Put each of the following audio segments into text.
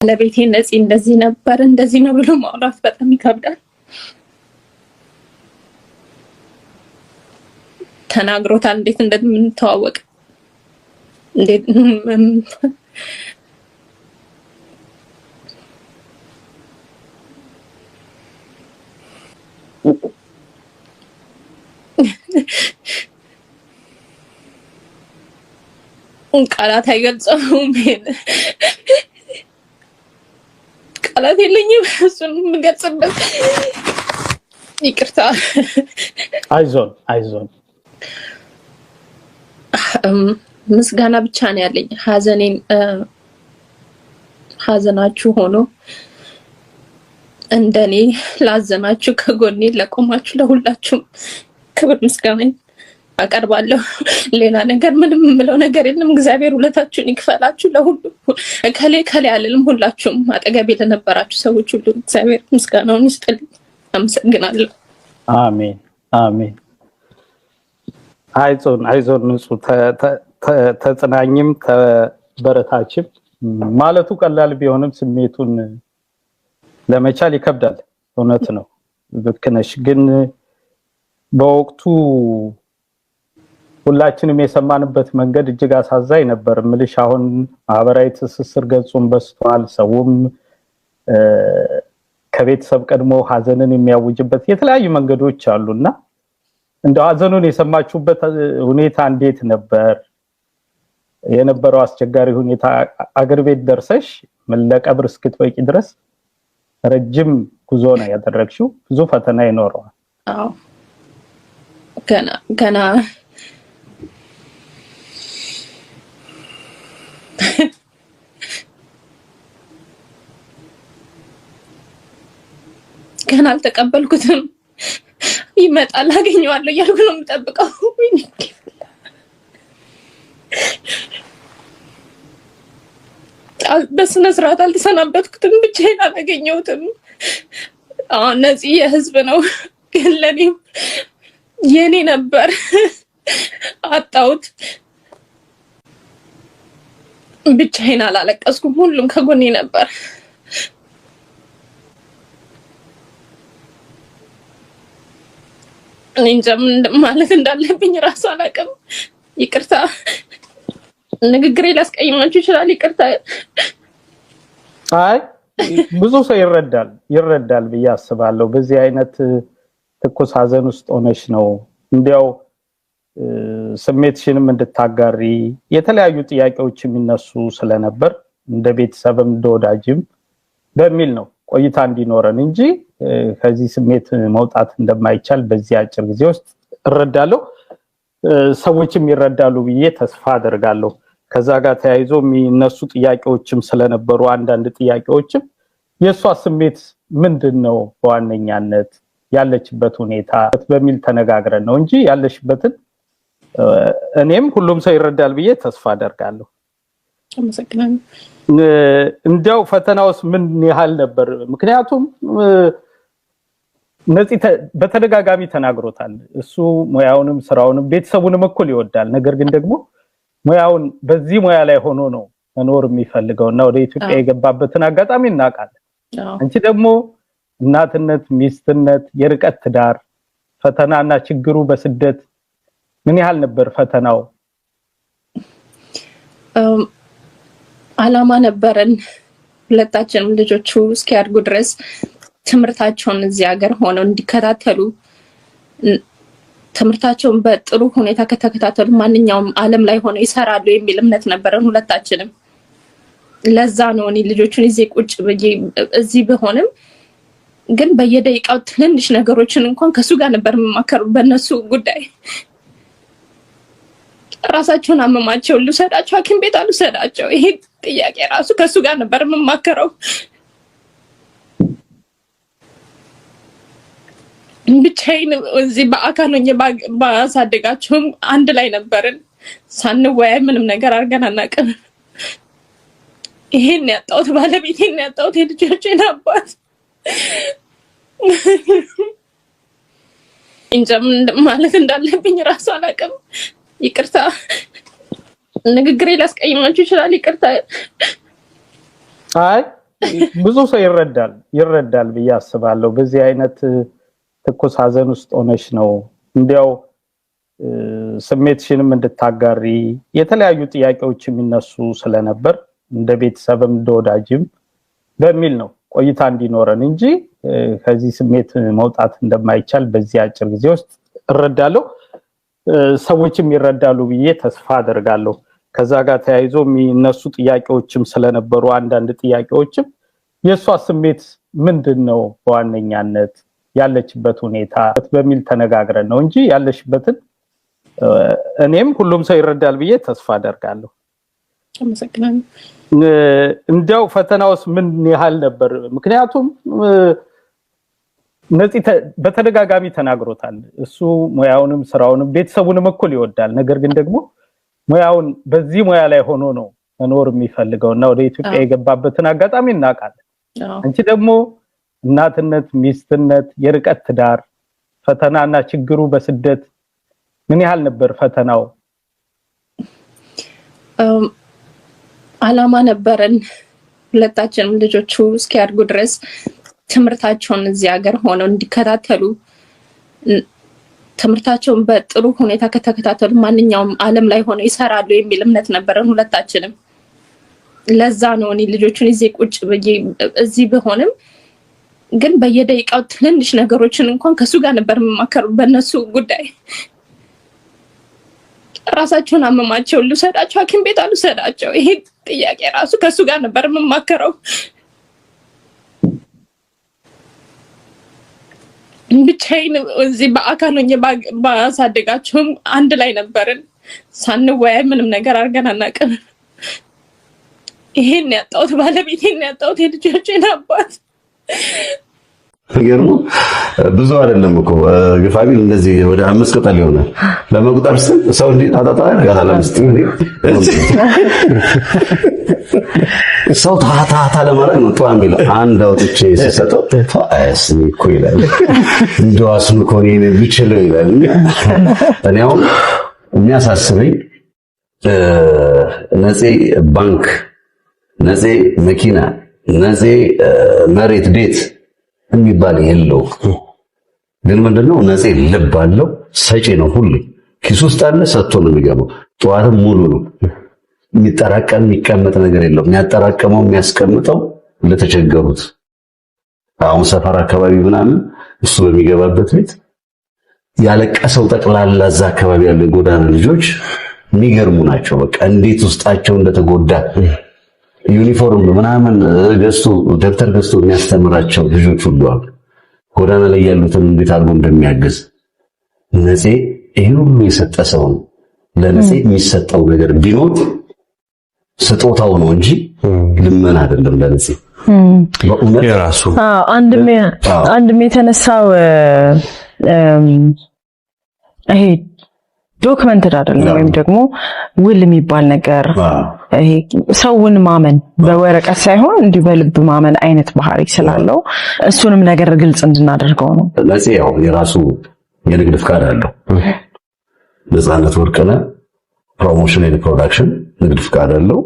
ለቤቴ ነፂ እንደዚህ ነበር እንደዚህ ነው ብሎ ማውራት በጣም ይከብዳል። ተናግሮታል እንዴት እንደምንተዋወቅ እንዴት ቃላት አይገልጸውም። ቃላት የለኝም እሱን የምገልጽበት። ይቅርታ። አይዞን ምስጋና ብቻ ነው ያለኝ። ሀዘናችሁ ሆኖ እንደኔ ላዘናችሁ ከጎኔ ለቆማችሁ ለሁላችሁም ክብር ምስጋና አቀርባለሁ። ሌላ ነገር ምንም የምለው ነገር የለም። እግዚአብሔር ውለታችሁን ይክፈላችሁ። ለሁሉ ከሌ አልልም። ሁላችሁም አጠገቤ ለነበራችሁ ሰዎች ሁሉ እግዚአብሔር ምስጋናውን ይስጥልኝ። አመሰግናለሁ። አሜን። አይዞን ንጹህ ተጽናኝም ተበረታችም ማለቱ ቀላል ቢሆንም ስሜቱን ለመቻል ይከብዳል። እውነት ነው፣ ልክ ነሽ። ግን በወቅቱ ሁላችንም የሰማንበት መንገድ እጅግ አሳዛኝ ነበር። ምልሽ አሁን ማህበራዊ ትስስር ገጹን በስቷል። ሰውም ከቤተሰብ ቀድሞ ሀዘንን የሚያውጅበት የተለያዩ መንገዶች አሉና እንደው ሀዘኑን የሰማችሁበት ሁኔታ እንዴት ነበር? የነበረው አስቸጋሪ ሁኔታ አገር ቤት ደርሰሽ ለቀብር እስክትበቂ ድረስ ረጅም ጉዞ ነው ያደረግሽው። ብዙ ፈተና ይኖረዋል። አዎ ገና አልተቀበልኩትም። ይመጣል አገኘዋለሁ እያልኩ ነው የምጠብቀው። በስነ ስርዓት አልተሰናበትኩትም። ብቻዬን አላገኘሁትም። ነፂ የህዝብ ነው፣ ግን ለኔም የኔ ነበር። አጣሁት። ብቻዬን አላለቀስኩም። ሁሉም ከጎኔ ነበር። እኔ እንጃ ምን ማለት እንዳለብኝ ራሱ አላውቅም። ይቅርታ፣ ንግግሬ ላስቀይማችሁ ይችላል። ይቅርታ። አይ ብዙ ሰው ይረዳል ብዬ አስባለሁ። በዚህ አይነት ትኩስ ሀዘን ውስጥ ሆነሽ ነው እንዲያው ስሜትሽንም እንድታጋሪ የተለያዩ ጥያቄዎች የሚነሱ ስለነበር እንደ ቤተሰብም እንደ ወዳጅም በሚል ነው ቆይታ እንዲኖረን እንጂ ከዚህ ስሜት መውጣት እንደማይቻል በዚህ አጭር ጊዜ ውስጥ እረዳለሁ። ሰዎችም ይረዳሉ ብዬ ተስፋ አደርጋለሁ። ከዛ ጋር ተያይዞ የሚነሱ ጥያቄዎችም ስለነበሩ አንዳንድ ጥያቄዎችም የሷ ስሜት ምንድነው በዋነኛነት ያለችበት ሁኔታ በሚል ተነጋግረን ነው እንጂ ያለሽበትን እኔም ሁሉም ሰው ይረዳል ብዬ ተስፋ አደርጋለሁ። አመሰግናለሁ። እንዲያው ፈተናውስ ምን ያህል ነበር? ምክንያቱም ነፂ በተደጋጋሚ ተናግሮታል። እሱ ሙያውንም ስራውንም ቤተሰቡንም እኩል ይወዳል። ነገር ግን ደግሞ ሙያውን በዚህ ሙያ ላይ ሆኖ ነው መኖር የሚፈልገውና ወደ ኢትዮጵያ የገባበትን አጋጣሚ እናውቃለን። አንቺ ደግሞ እናትነት፣ ሚስትነት፣ የርቀት ትዳር ፈተናና ችግሩ በስደት ምን ያህል ነበር ፈተናው? አላማ ነበረን ሁለታችንም ልጆቹ እስኪያድጉ ድረስ ትምህርታቸውን እዚህ ሀገር ሆነው እንዲከታተሉ፣ ትምህርታቸውን በጥሩ ሁኔታ ከተከታተሉ ማንኛውም ዓለም ላይ ሆነው ይሰራሉ የሚል እምነት ነበረን ሁለታችንም። ለዛ ነው እኔ ልጆቹን ቁጭ ብዬ እዚህ ብሆንም ግን በየደቂቃው ትንንሽ ነገሮችን እንኳን ከሱ ጋር ነበር የምማከረው በእነሱ ጉዳይ። ራሳቸውን አመማቸው፣ ልውሰዳቸው ሐኪም ቤት አልወሰዳቸው፣ ይሄ ጥያቄ ራሱ ከሱ ጋር ነበር የምማከረው። ብቻዬን እዚህ በአካል ሆኜ ባሳደጋቸውም አንድ ላይ ነበርን። ሳንወያይ ምንም ነገር አድርገን አናውቅም። ይሄን ያጣሁት ባለቤቴን ያጣሁት የልጆቼን አባት እንጃ ምን ማለት እንዳለብኝ ራሱ አላውቅም። ይቅርታ፣ ንግግሬ ላስቀይማችሁ ይችላል። ይቅርታ። አይ ብዙ ሰው ይረዳል ብዬ አስባለሁ። በዚህ አይነት ትኩስ ሀዘን ውስጥ ሆነሽ ነው እንዲያው ስሜትሽንም እንድታጋሪ የተለያዩ ጥያቄዎች የሚነሱ ስለነበር እንደ ቤተሰብም እንደ ወዳጅም በሚል ነው ቆይታ እንዲኖረን እንጂ ከዚህ ስሜት መውጣት እንደማይቻል በዚህ አጭር ጊዜ ውስጥ እረዳለሁ። ሰዎችም ይረዳሉ ብዬ ተስፋ አደርጋለሁ። ከዛ ጋር ተያይዞ የሚነሱ ጥያቄዎችም ስለነበሩ አንዳንድ ጥያቄዎችም የሷ ስሜት ምንድነው በዋነኛነት ያለችበት ሁኔታ በሚል ተነጋግረን ነው እንጂ ያለሽበትን እኔም ሁሉም ሰው ይረዳል ብዬ ተስፋ አደርጋለሁ። አመሰግናለሁ። እንዲያው ፈተናውስ ምን ያህል ነበር? ምክንያቱም ነፂ በተደጋጋሚ ተናግሮታል። እሱ ሙያውንም ስራውንም ቤተሰቡንም እኩል ይወዳል። ነገር ግን ደግሞ ሙያውን በዚህ ሙያ ላይ ሆኖ ነው መኖር የሚፈልገውና ወደ ኢትዮጵያ የገባበትን አጋጣሚ እናውቃለን። አንቺ ደግሞ እናትነት፣ ሚስትነት፣ የርቀት ትዳር ፈተናና ችግሩ በስደት ምን ያህል ነበር ፈተናው? አላማ ነበረን ሁለታችንም ልጆቹ እስኪያድጉ ድረስ ትምህርታቸውን እዚህ ሀገር ሆነው እንዲከታተሉ ትምህርታቸውን በጥሩ ሁኔታ ከተከታተሉ ማንኛውም ዓለም ላይ ሆነው ይሰራሉ የሚል እምነት ነበረን ሁለታችንም። ለዛ ነው እኔ ልጆቹን ቁጭ ብዬ እዚህ በሆንም ግን በየደቂቃው ትንንሽ ነገሮችን እንኳን ከሱ ጋር ነበር የምማከሩ በእነሱ ጉዳይ። ራሳቸውን አመማቸው ልውሰዳቸው ሐኪም ቤት አልወሰዳቸው ይሄ ጥያቄ ራሱ ከሱ ጋር ነበር የምማከረው። ብቻዬን እዚህ በአካል ሆኜ ባሳደጋቸውም አንድ ላይ ነበርን። ሳንወያይ ምንም ነገር አድርገን አናውቅም። ይሄን ያጣሁት ባለቤቴን ያጣሁት የልጆቼን አባት ገርሞ ብዙ አይደለም እኮ ግፋቢል እንደዚህ ወደ 5 ቅጠል ይሆናል ለመቁጠር ሰው እንዴ ታጣጣ ያጋላ ለምስት ሰው ታታ ለማድረግ ነው ጧም ቢል አንድ አውጥቼ ሲሰጠው ታስኒ እኮ ይላል እንደው አስኑ ኮኔ ቢችለው ይላል። እኔ አሁን የሚያሳስበኝ ነፂ ባንክ፣ ነፂ መኪና፣ ነፂ መሬት ቤት የሚባል የለው። ግን ምንድነው ነፂ ልብ አለው፣ ሰጪ ነው። ሁሉ ኪስ ውስጥ አለ፣ ሰጥቶ ነው የሚገባው። ጧትም ሙሉ ነው። የሚጠራቀም የሚቀመጥ ነገር የለው። የሚያጠራቀመው የሚያስቀምጠው ለተቸገሩት። አሁን ሰፈር አካባቢ ምናምን እሱ በሚገባበት ቤት ያለቀሰው ጠቅላላ እዛ አካባቢ ያሉ የጎዳና ልጆች የሚገርሙ ናቸው። በቃ እንዴት ውስጣቸው እንደተጎዳ ዩኒፎርም ምናምን ገዝቶ ደብተር ገዝቶ የሚያስተምራቸው ልጆች ሁሉ አሉ። ጎዳና ላይ ያሉትን እንዴት አድርጎ እንደሚያግዝ ነፂ ይሄን ሁሉ የሰጠ ሰው ነው። ለነፂ የሚሰጠው ነገር ቢኖር ስጦታው ነው እንጂ ልመና አይደለም። ለነፂ በእውነት የራሱ አንድም የተነሳው ይሄ ዶክመንትድ አይደለም ወይም ደግሞ ውል የሚባል ነገር ይሄ ሰውን ማመን በወረቀት ሳይሆን እንዲሁ በልብ ማመን አይነት ባህሪ ስላለው እሱንም ነገር ግልጽ እንድናደርገው ነው። ነፂ ያው የራሱ የንግድ ፍቃድ አለው። ነፃነት ወርቅነህ ፕሮሞሽን ኤንድ ፕሮዳክሽን ንግድ ፍቃድ አለው።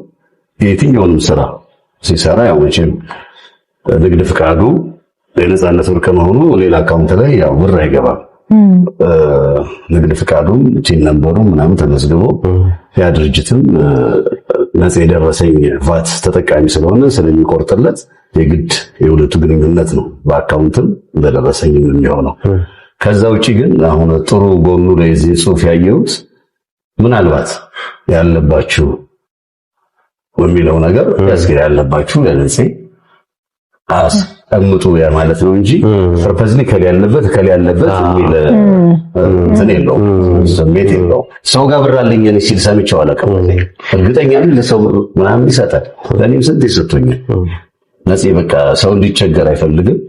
የትኛውንም ስራ ሲሰራ ያው መቼም ንግድ ፍቃዱ የነፃነት ወርቅነህ መሆኑ ሌላ አካውንት ላይ ያው ብር አይገባም። ንግድ ፍቃዱም ቲን ነምበሩ ምናምን ተመዝግቦ ያ ድርጅትም ነፃ የደረሰኝ ቫት ተጠቃሚ ስለሆነ ስለሚቆርጥለት የግድ የሁለቱ ግንኙነት ነው በአካውንትም በደረሰኝ የሚሆነው። ከዛ ውጪ ግን አሁን ጥሩ ጎኑ ላይ እዚህ ጽሑፍ ያየሁት ምናልባት ያለባችሁ በሚለው ነገር ያስገር ያለባችሁ ለነፂ አስቀምጡ ያ ማለት ነው እንጂ ፐርፐዝሊ ከሊ ያለበት የሚል እንትን የለውም፣ ስሜት የለውም። ሰው ጋር ብር አለኝ እኔ ሲል ሰምቼው አላውቅም። እርግጠኛ ነኝ ለሰው ምናምን ይሰጣል። ለኔም ስንት ይሰጡኛል። ነፂ በቃ ሰው እንዲቸገር አይፈልግም።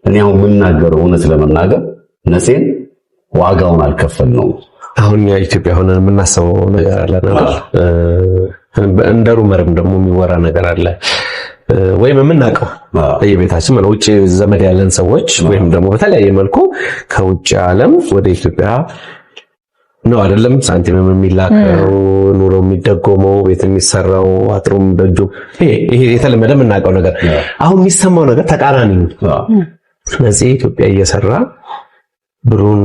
እኔ አሁን የምናገረው እውነት ለመናገር ነፂን ዋጋውን አልከፈልነውም። አሁን ኢትዮጵያ ሆነን የምናስበው ነገር አለ አይደል? እንደ ሩመርም ደግሞ የሚወራ ነገር አለ ወይም የምናውቀው በየቤታችን ማለት ውጭ ዘመድ ያለን ሰዎች ወይም ደግሞ በተለያየ መልኩ ከውጭ ዓለም ወደ ኢትዮጵያ ነው አይደለም? ሳንቲምም የሚላከው ኑሮ የሚደጎመው ቤት የሚሰራው አጥሩም ደጁ ይሄ የተለመደ የምናውቀው ነገር። አሁን የሚሰማው ነገር ተቃራኒ ነው። ነፂ ኢትዮጵያ እየሰራ ብሩን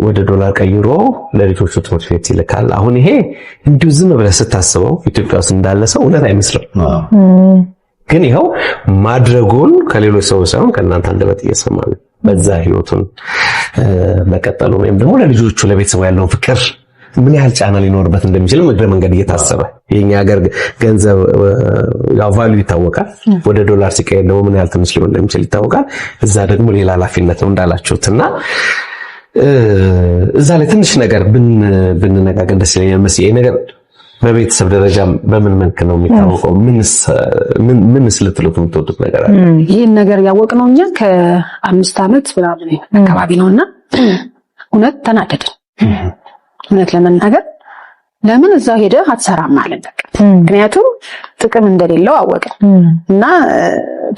ወደ ዶላር ቀይሮ ለልጆቹ ትምህርት ቤት ይልካል። አሁን ይሄ እንዲሁ ዝም ብለህ ስታስበው ኢትዮጵያ ውስጥ እንዳለ ሰው እውነት አይመስልም። ግን ይኸው ማድረጉን ከሌሎች ሰዎች ሳይሆን ከእናንተ አንደበት እየሰማን በዛ ህይወቱን መቀጠሉ ወይም ደግሞ ለልጆቹ ለቤተሰቡ ያለውን ፍቅር ምን ያህል ጫና ሊኖርበት እንደሚችል እግረ መንገድ እየታሰበ የኛ ሀገር ገንዘብ ያው ቫልዩ ይታወቃል። ወደ ዶላር ሲቀየር ደግሞ ምን ያህል ትንሽ ሊሆን እንደሚችል ይታወቃል። እዛ ደግሞ ሌላ ኃላፊነት ነው እንዳላችሁትና እዛ ላይ ትንሽ ነገር ብንነጋገር ደስ ይለኛል። መሲ ይሄ ነገር በቤተሰብ ደረጃ በምን መልክ ነው የሚታወቀው? ምንስ ልትሉት የምትወዱት ነገር አለ? ይህን ነገር ያወቅነው እኛ ከ5 ዓመት ምናምን አካባቢ ነውና እውነት ተናደድን። እውነት ለመናገር ለምን እዛ ሄደህ አትሰራም ማለት በቃ ምክንያቱም ጥቅም እንደሌለው አወቅን እና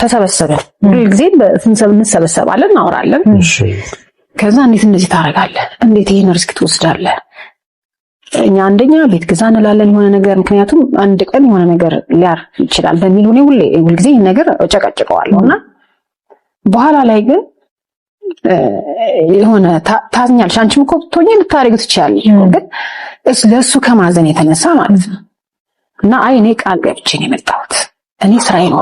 ተሰበሰብን። ሁልጊዜ እንሰበሰባለን፣ እናወራለን። ከዛ እንዴት እንደዚህ ታደርጋለህ? እንዴት ይሄን ሪስክ ትወስዳለህ? እኛ አንደኛ ቤት ግዛ እንላለን የሆነ ነገር ምክንያቱም አንድ ቀን የሆነ ነገር ሊያርፍ ይችላል በሚል ሁልጊዜ ይሄን ነገር እጨቀጭቀዋለሁና በኋላ ላይ ግን የሆነ ታዝኛለሽ። አንቺም እኮ ብትሆኚ ልታደርጊው ትችያለሽ ግን ለሱ ከማዘን የተነሳ ማለት ነው። እና እኔ ቃል ገብቼ ነው የመጣሁት። እኔ ስራዬን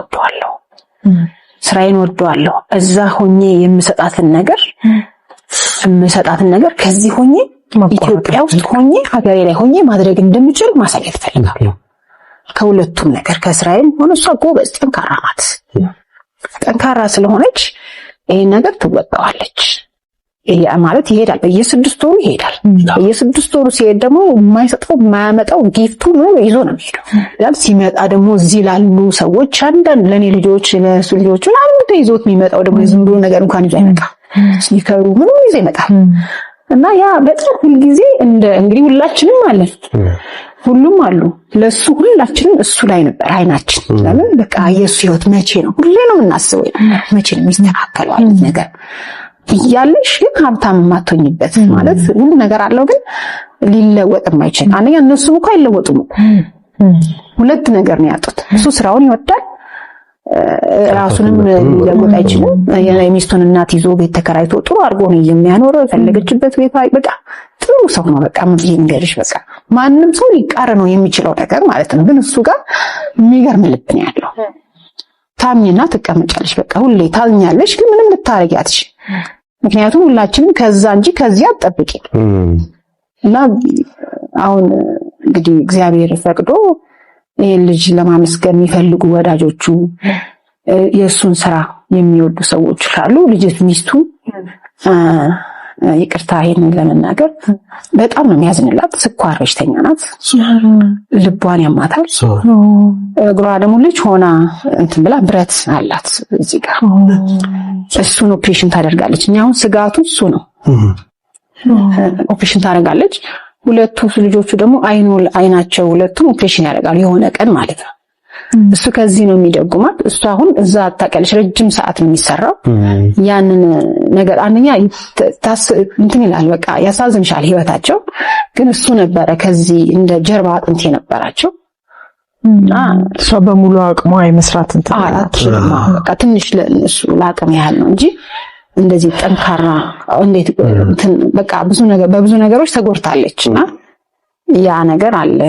ወደዋለሁ። እዛ ሆኜ የምሰጣትን ነገር ከዚህ ሆኜ ኢትዮጵያ ውስጥ ሆኜ ሀገሬ ላይ ሆኜ ማድረግ እንደምችል ማሳየት ፈልጋለሁ። ከሁለቱም ነገር ከእስራኤል ሆነ እሷ ጎበዝ ጠንካራ ናት። ጠንካራ ስለሆነች ይሄን ነገር ትወጣዋለች። ማለት ይሄዳል፣ በየ6 ወሩ ይሄዳል። በየ6 ወሩ ሲሄድ ደግሞ የማያመጣው ጊፍቱ ነው ይዞ ነው የሚሄደው። ያል ሲመጣ ደግሞ እዚህ ላሉ ሰዎች አንዳንድ ለኔ ልጆች ለሱ ልጆች አንድ ይዞት የሚመጣው ደግሞ ዝም ብሎ ነገር እንኳን ይዞ አይመጣም። ስኒከሩ ምንም ይዞ ይመጣል። እና ያ በጣም ሁልጊዜ እንግዲህ ሁላችንም አለን፣ ሁሉም አሉ። ለሱ ሁላችንም እሱ ላይ ነበር አይናችን። ለምን በቃ የሱ ህይወት መቼ ነው ሁሌ ነው የምናስበው፣ መቼ ነው የሚስተካከለው አይነት ነገር እያለሽ ግን ሀብታም የማትሆኝበት ማለት ሁሉ ነገር አለው ግን ሊለወጥ የማይችል አንደኛ እነሱ እኮ አይለወጡም። ሁለት ነገር ነው ያጡት። እሱ ስራውን ይወዳል፣ ራሱንም ሊለወጥ አይችልም። የሚስቱን እናት ይዞ ቤት ተከራይቶ ጥሩ አድርጎ ነው የሚያኖረው። የፈለገችበት ቤት በቃ ጥሩ ሰው ነው። በቃ ምን ይንገርሽ፣ በቃ ማንም ሰው ሊቃረነው የሚችለው ነገር ማለት ነው። ግን እሱ ጋር የሚገርም ልብ ነው ያለው። ታምኝና ትቀመጫለሽ፣ በቃ ሁሌ ታዝኛለሽ፣ ግን ምንም ልታረጊ አትችይም። ምክንያቱም ሁላችንም ከዛ እንጂ ከዚያ አትጠብቂ። እና አሁን እንግዲህ እግዚአብሔር ፈቅዶ ይሄን ልጅ ለማመስገን የሚፈልጉ ወዳጆቹ የእሱን ስራ የሚወዱ ሰዎች ካሉ ልጅት ሚስቱ ይቅርታ ይሄንን ለመናገር በጣም ነው የሚያዝንላት። ስኳር በሽተኛ ናት፣ ልቧን ያማታል። እግሯ ደግሞ ልጅ ሆና እንትን ብላ ብረት አላት እዚህ ጋር። እሱን ኦፕሬሽን ታደርጋለች። እኛ አሁን ስጋቱ እሱ ነው። ኦፕሬሽን ታደርጋለች። ሁለቱ ልጆቹ ደግሞ አይናቸው ሁለቱም ኦፕሬሽን ያደርጋሉ የሆነ ቀን ማለት ነው። እሱ ከዚህ ነው የሚደጉማት። እሱ አሁን እዛ አታቀልሽ ረጅም ሰዓት ነው የሚሰራው። ያንን ነገር አንደኛ እንትን ይላል፣ በቃ ያሳዝንሻል ህይወታቸው። ግን እሱ ነበረ ከዚህ እንደ ጀርባ አጥንት የነበራቸው እና እሷ በሙሉ አቅሟ የመስራት እንትን በቃ ትንሽ ለእሱ ለአቅም ያህል ነው እንጂ እንደዚህ ጠንካራ እንዴት በቃ በብዙ ነገሮች ተጎድታለች እና ያ ነገር አለ።